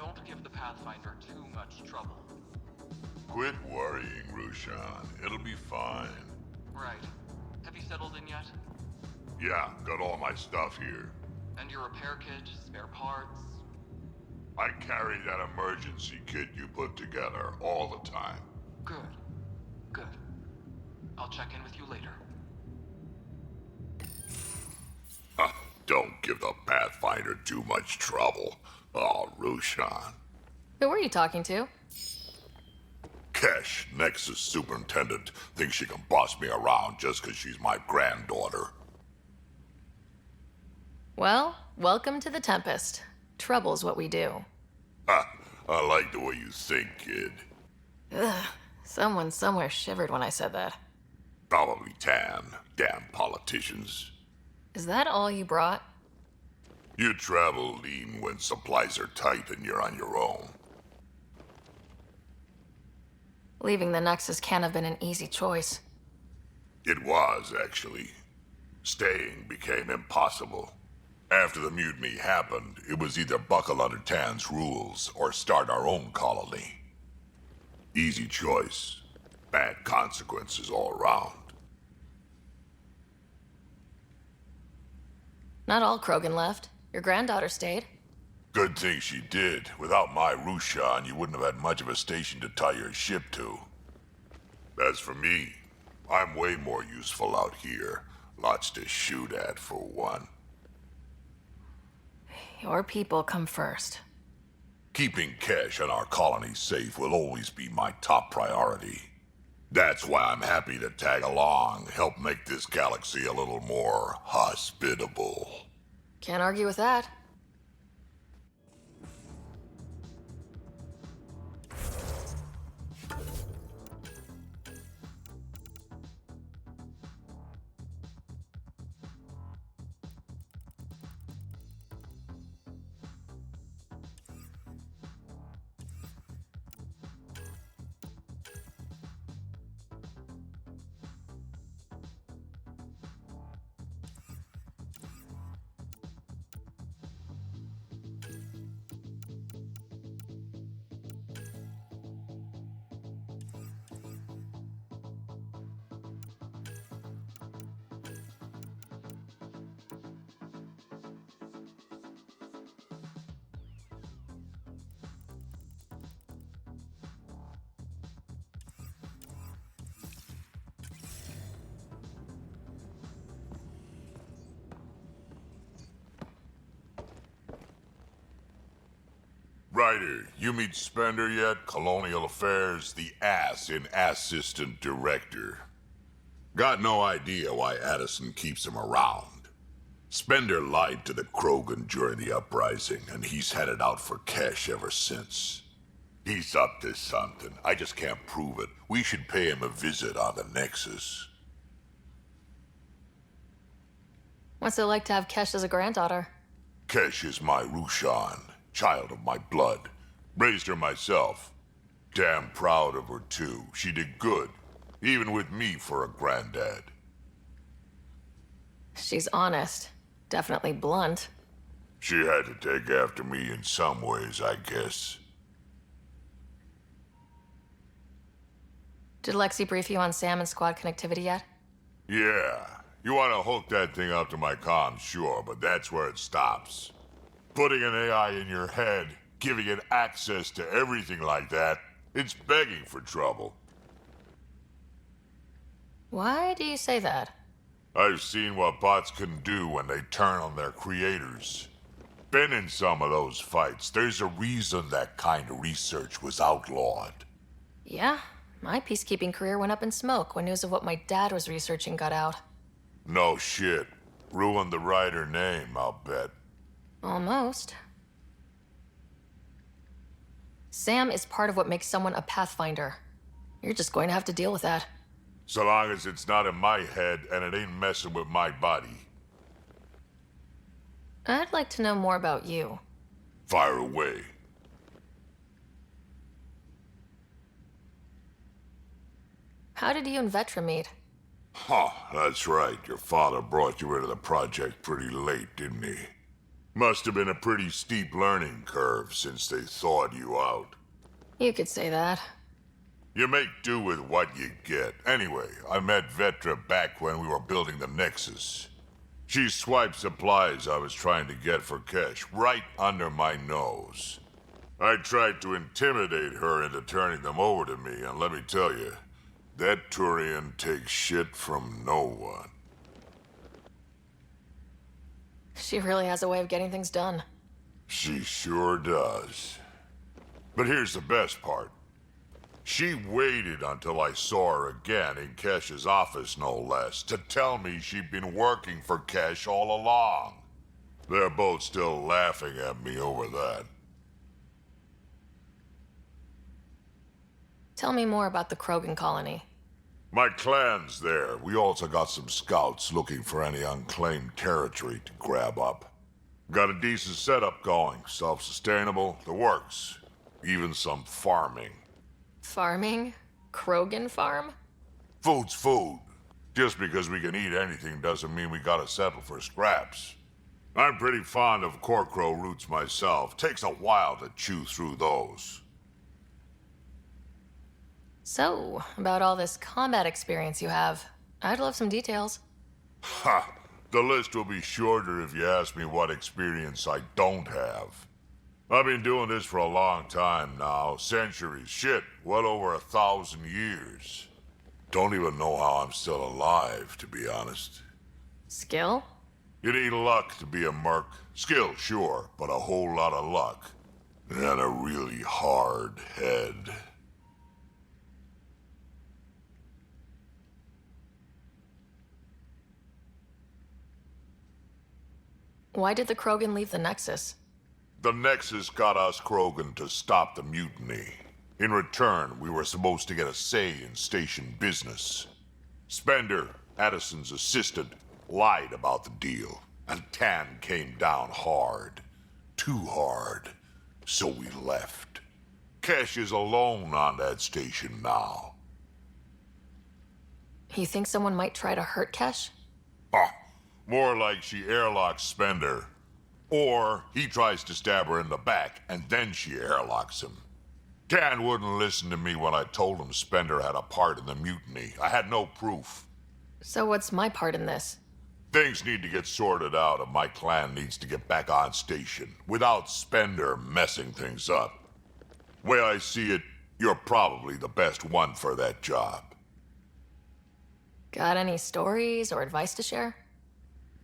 Don't give the Pathfinder too much trouble. Quit worrying, Rushan. It'll be fine. Right. Have you settled in yet? Yeah, got all my stuff here. And your repair kit, spare parts? I carry that emergency kit you put together all the time. Good. Good. I'll check in with you later. Don't give the Pathfinder too much trouble. Oh, Rushan. Who were you talking to? Kesh, Nexus Superintendent, thinks she can boss me around just because she's my granddaughter. Well, welcome to the Tempest. Trouble's what we do. Ha! I like the way you think, kid. Ugh, someone somewhere shivered when I said that. Probably Tan. Damn politicians. Is that all you brought? You travel lean when supplies are tight and you're on your own. Leaving the Nexus can't have been an easy choice. It was, actually. Staying became impossible. After the mutiny happened, it was either buckle under Tan's rules or start our own colony. Easy choice. Bad consequences all around. Not all Krogan left. Your granddaughter stayed. Good thing she did. Without my Rushan, you wouldn't have had much of a station to tie your ship to. As for me, I'm way more useful out here. Lots to shoot at, for one. Your people come first. Keeping Kesh and our colony safe will always be my top priority. That's why I'm happy to tag along, help make this galaxy a little more hospitable. Can't argue with that. Ryder, you meet Spender yet? Colonial Affairs, the ass in Assistant Director. Got no idea why Addison keeps him around. Spender lied to the Krogan during the uprising, and he's headed out for Kesh ever since. He's up to something. I just can't prove it. We should pay him a visit on the Nexus. What's it like to have Kesh as a granddaughter? Kesh is my Rushan, child of my blood. Raised her myself. Damn proud of her, too. She did good, even with me for a granddad. She's honest. Definitely blunt. She had to take after me in some ways, I guess. Did Lexi brief you on Sam and squad connectivity yet? Yeah. You want to hook that thing up to my comms, sure, but that's where it stops. Putting an AI in your head, giving it access to everything like that, it's begging for trouble. Why do you say that? I've seen what bots can do when they turn on their creators. Been in some of those fights. There's a reason that kind of research was outlawed. Yeah, my peacekeeping career went up in smoke when news of what my dad was researching got out. No shit. Ruined the writer name, I'll bet. Almost. Sam is part of what makes someone a Pathfinder. You're just going to have to deal with that. So long as it's not in my head and it ain't messing with my body. I'd like to know more about you. Fire away. How did you and Vetra meet? Huh, that's right. Your father brought you into the project pretty late, didn't he? Must have been a pretty steep learning curve since they thawed you out. You could say that. You make do with what you get. Anyway, I met Vetra back when we were building the Nexus. She swiped supplies I was trying to get for cash right under my nose. I tried to intimidate her into turning them over to me, and let me tell you, that Turian takes shit from no one. She really has a way of getting things done. She sure does. But here's the best part. She waited until I saw her again in Kesh's office, no less, to tell me she'd been working for Kesh all along. They're both still laughing at me over that. Tell me more about the Krogan colony. My clan's there. We also got some scouts looking for any unclaimed territory to grab up. Got a decent setup going, self-sustainable, the works. Even some farming. Farming? Krogan farm? Food's food. Just because we can eat anything doesn't mean we gotta settle for scraps. I'm pretty fond of Corcrow roots myself. Takes a while to chew through those. So, about all this combat experience you have, I'd love some details. Ha! The list will be shorter if you ask me what experience I don't have. I've been doing this for a long time now. Centuries. Shit, well over 1,000 years. Don't even know how I'm still alive, to be honest. Skill? You need luck to be a merc. Skill, sure, but a whole lot of luck. And a really hard head. Why did the Krogan leave the Nexus? The Nexus got us Krogan to stop the mutiny. In return, we were supposed to get a say in station business. Spender, Addison's assistant, lied about the deal, and Tan came down hard. Too hard. So we left. Kesh is alone on that station now. You think someone might try to hurt Kesh? More like she airlocks Spender. Or he tries to stab her in the back, and then she airlocks him. Tan wouldn't listen to me when I told him Spender had a part in the mutiny. I had no proof. So what's my part in this? Things need to get sorted out, and my clan needs to get back on station, without Spender messing things up. Way I see it, you're probably the best one for that job. Got any stories or advice to share?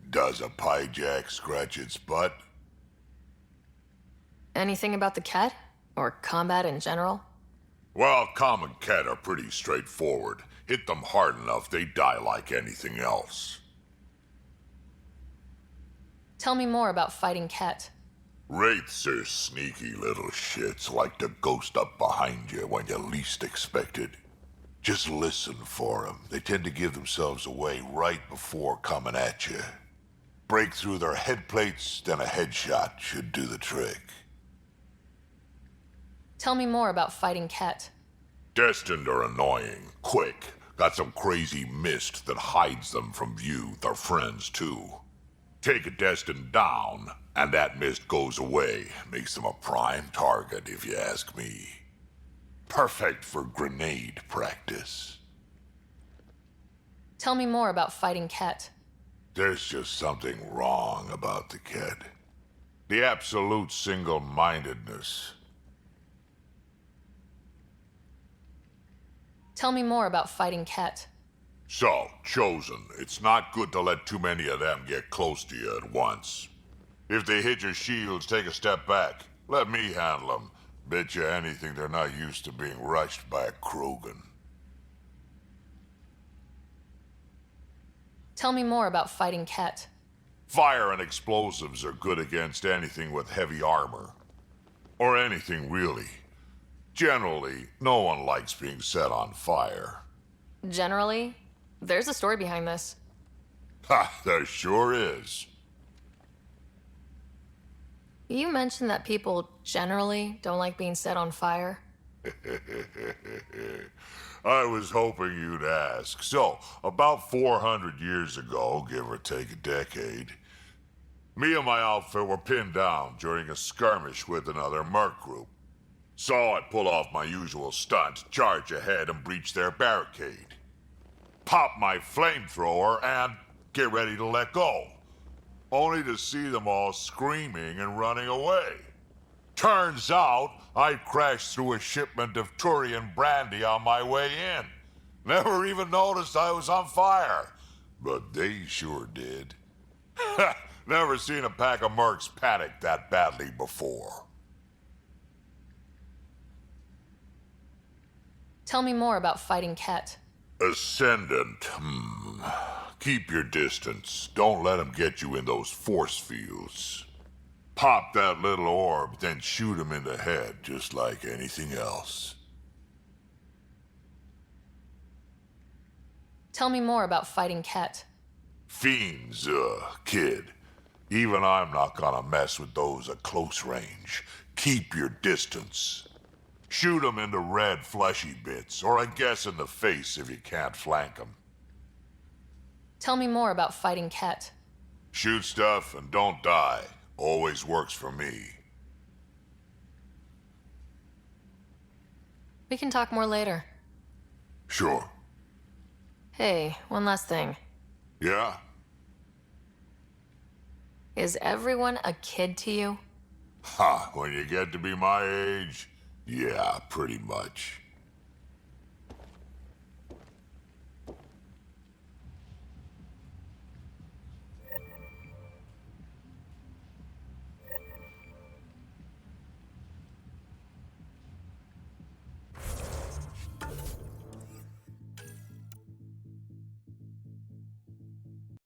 Does a piejack scratch its butt? Anything about the Ket? Or combat in general? Well, common Ket are pretty straightforward. Hit them hard enough, they die like anything else. Tell me more about fighting Ket. Wraiths are sneaky little shits, like to ghost up behind you when you least expect it. Just listen for them. They tend to give themselves away right before coming at you. Break through their head plates, then a headshot should do the trick. Tell me more about fighting Ket. Destined are annoying, quick. Got some crazy mist that hides them from view, their friends too. Take a Destined down, and that mist goes away. Makes them a prime target, if you ask me. Perfect for grenade practice. Tell me more about fighting Ket. There's just something wrong about the kid. The absolute single-mindedness. Tell me more about fighting Ket. So, Chosen, it's not good to let too many of them get close to you at once. If they hit your shields, take a step back. Let me handle them. Bet you anything they're not used to being rushed by a Krogan. Tell me more about fighting Ket. Fire and explosives are good against anything with heavy armor. Or anything, really. Generally, no one likes being set on fire. Generally? There's a story behind this. Ha, there sure is. You mentioned that people generally don't like being set on fire. I was hoping you'd ask. So, about 400 years ago, give or take a decade, Me and my outfit were pinned down during a skirmish with another merc group. So I pull off my usual stunt, charge ahead and breach their barricade. Pop my flamethrower and get ready to let go. Only to see them all screaming and running away. Turns out I crashed through a shipment of Turian brandy on my way in. Never even noticed I was on fire. But they sure did. Never seen a pack of mercs panic that badly before. Tell me more about fighting Ket. Ascendant. Keep your distance. Don't let him get you in those force fields. Pop that little orb, then shoot him in the head, just like anything else. Tell me more about fighting Ket. Fiends, kid. Even I'm not gonna mess with those at close range. Keep your distance. Shoot him in the red fleshy bits, or I guess in the face if you can't flank him. Tell me more about fighting Ket. Shoot stuff and don't die. Always works for me. We can talk more later. Sure. Hey, one last thing. Yeah? Is everyone a kid to you? Ha, when you get to be my age, yeah, pretty much.